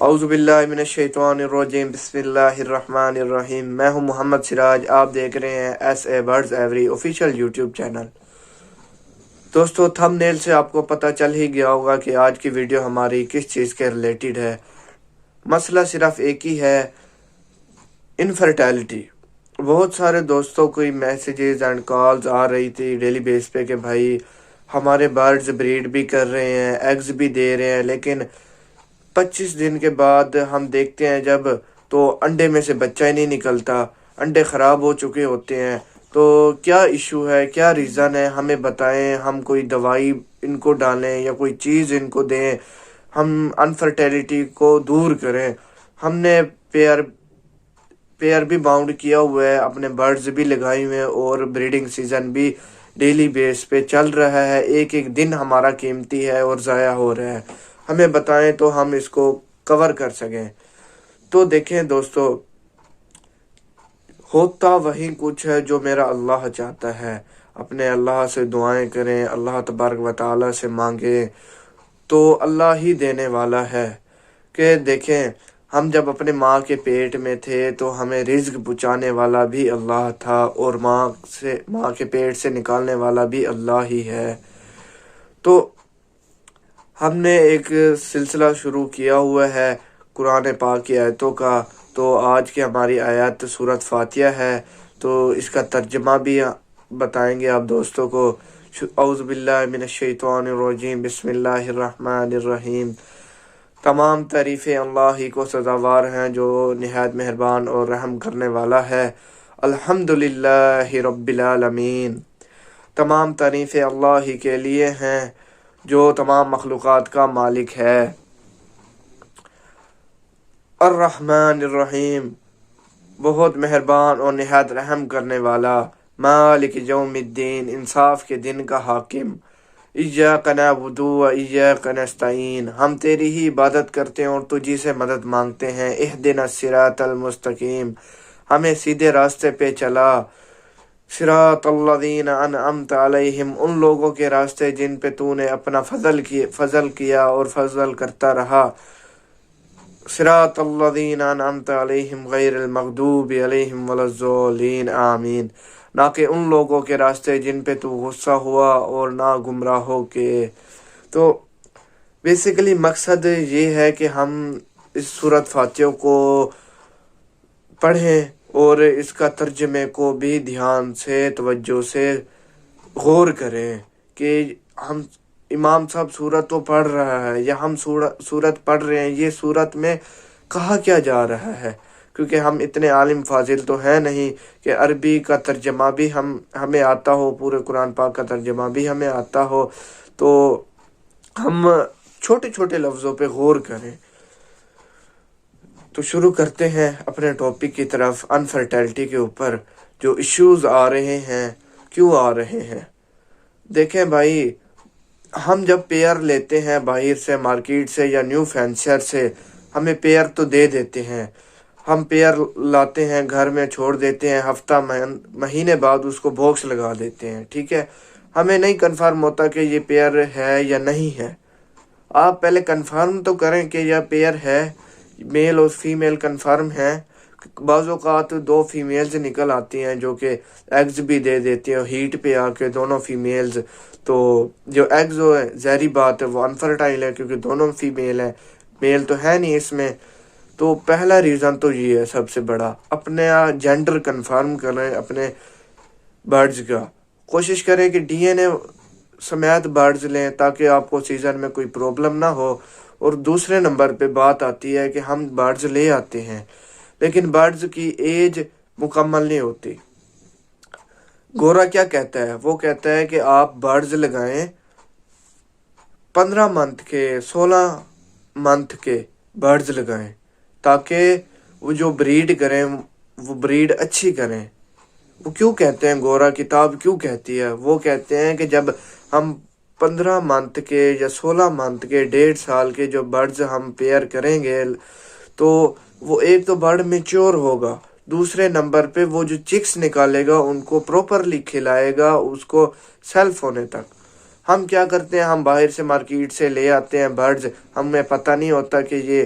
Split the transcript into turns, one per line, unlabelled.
اعوذ باللہ من الشیطان الرجیم بسم اللہ الرحمن الرحیم۔ میں ہوں محمد سراج، آپ دیکھ رہے ہیں S A birds every official YouTube channel. دوستو، تھم نیل سے آپ کو پتہ چل ہی گیا ہوگا کہ آج کی ویڈیو ہماری کس چیز کے ریلیٹڈ ہے۔ مسئلہ صرف ایک ہی ہے، انفرٹیلٹی۔ بہت سارے دوستوں کو میسیجز اینڈ کالز آ رہی تھی ڈیلی بیس پہ کہ بھائی ہمارے برڈز بریڈ بھی کر رہے ہیں، ایگز بھی دے رہے ہیں، لیکن 25 دن کے بعد ہم دیکھتے ہیں جب تو انڈے میں سے بچہ ہی نہیں نکلتا، انڈے خراب ہو چکے ہوتے ہیں۔ تو کیا ایشو ہے، کیا ریزن ہے، ہمیں بتائیں۔ ہم کوئی دوائی ان کو ڈالیں یا کوئی چیز ان کو دیں، ہم انفرٹیلٹی کو دور کریں۔ ہم نے پیئر بھی باؤنڈ کیا ہوا ہے، اپنے برڈز بھی لگائے ہوئے ہیں، اور بریڈنگ سیزن بھی ڈیلی بیس پہ چل رہا ہے۔ ایک ایک دن ہمارا قیمتی ہے اور ضائع ہو رہا ہے، ہمیں بتائیں تو ہم اس کو کور کر سکیں۔ تو دیکھیں دوستو، ہوتا وہی کچھ ہے جو میرا اللہ چاہتا ہے۔ اپنے اللہ سے دعائیں کریں، اللہ تبارک و تعالی سے مانگیں، تو اللہ ہی دینے والا ہے۔ کہ دیکھیں، ہم جب اپنے ماں کے پیٹ میں تھے تو ہمیں رزق پہنچانے والا بھی اللہ تھا، اور ماں کے پیٹ سے نکالنے والا بھی اللہ ہی ہے۔ تو ہم نے ایک سلسلہ شروع کیا ہوا ہے قرآن پاک کی آیتوں کا۔ تو آج کی ہماری آیت سورۃ فاتحہ ہے، تو اس کا ترجمہ بھی بتائیں گے آپ دوستوں کو۔ اعوذ باللہ من الشیطان الرجیم بسم اللہ الرحمن الرحیم۔ تمام تعریفیں اللہ ہی کو سزاوار ہیں جو نہایت مہربان اور رحم کرنے والا ہے۔ الحمدللہ رب العالمین۔ تمام تعریفیں اللہ ہی کے لیے ہیں جو تمام مخلوقات کا مالک ہے۔ الرحمن الرحیم، بہت مہربان اور نہایت رحم کرنے والا۔ مالک یوم الدین، انصاف کے دن کا حاکم۔ ایاک نعبد و ایاک نستعین، ہم تیری ہی عبادت کرتے ہیں اور تجھی سے مدد مانگتے ہیں۔ اہدنا الصراط المستقیم، ہمیں سیدھے راستے پہ چلا۔ صراط الذین انعمت علیہم، ان لوگوں کے راستے جن پہ تو نے اپنا فضل کیا اور فضل کرتا رہا۔ صراط الذین انعمت علیہم غیر المغضوب علیہم ولا الضالین، آمین۔ نہ کہ ان لوگوں کے راستے جن پہ تو غصہ ہوا اور نہ گمراہوں کے۔ تو بیسیکلی مقصد یہ ہے کہ ہم اس سورۃ فاتحہ کو پڑھیں اور اس کا ترجمے کو بھی دھیان سے، توجہ سے غور کریں کہ ہم امام صاحب سورت تو پڑھ رہا ہے یا ہم سورت پڑھ رہے ہیں، یہ سورت میں کہا کیا جا رہا ہے، کیونکہ ہم اتنے عالم فاضل تو ہیں نہیں کہ عربی کا ترجمہ بھی ہمیں آتا ہو، پورے قرآن پاک کا ترجمہ بھی ہمیں آتا ہو۔ تو ہم چھوٹے چھوٹے لفظوں پہ غور کریں۔ تو شروع کرتے ہیں اپنے ٹاپک کی طرف، انفرٹیلٹی کے اوپر جو ایشوز آ رہے ہیں، کیوں آ رہے ہیں۔ دیکھیں بھائی، ہم جب پیئر لیتے ہیں باہر سے، مارکیٹ سے یا نیو فینسر سے، ہمیں پیئر تو دے دیتے ہیں۔ ہم پیئر لاتے ہیں، گھر میں چھوڑ دیتے ہیں، ہفتہ مہینے بعد اس کو باکس لگا دیتے ہیں، ٹھیک ہے۔ ہمیں نہیں کنفرم ہوتا کہ یہ پیئر ہے یا نہیں ہے۔ آپ پہلے کنفرم تو کریں کہ یہ پیئر ہے، میل اور فیمیل کنفرم ہیں۔ بعض اوقات 2 فیمیلز نکل آتی ہیں جو کہ ایگز بھی دے دیتی ہیں ہیٹ پہ آ کے، دونوں فیمیلز۔ تو جو ایگز ہے، ظاہری بات ہے وہ انفرٹائل ہے کیونکہ دونوں فیمیل ہیں، میل تو ہے نہیں اس میں۔ تو پہلا ریزن تو یہ ہے سب سے بڑا، اپنے جینڈر کنفرم کریں اپنے برڈز کا۔ کوشش کریں کہ ڈی این اے سمیت برڈز لیں تاکہ آپ کو سیزن میں کوئی پرابلم نہ ہو۔ اور دوسرے نمبر پہ بات آتی ہے کہ ہم برڈز لے آتے ہیں لیکن برڈز کی ایج مکمل نہیں ہوتی۔ گورا کیا کہتا ہے؟ وہ کہتا ہے کہ آپ برڈز لگائیں 15 منتھ کے، 16 منتھ کے برڈز لگائیں تاکہ وہ جو بریڈ کریں وہ بریڈ اچھی کریں۔ وہ کیوں کہتے ہیں، گورا کتاب کیوں کہتی ہے؟ وہ کہتے ہیں کہ جب ہم 15 منتھ کے یا 16 منتھ کے، 1.5 سال کے جو برڈز ہم پیئر کریں گے تو وہ ایک تو برڈ میچور ہوگا، دوسرے نمبر پہ وہ جو چکس نکالے گا ان کو پروپرلی کھلائے گا اس کو سیلف ہونے تک۔ ہم کیا کرتے ہیں، ہم باہر سے مارکیٹ سے لے آتے ہیں برڈز، ہمیں پتہ نہیں ہوتا کہ یہ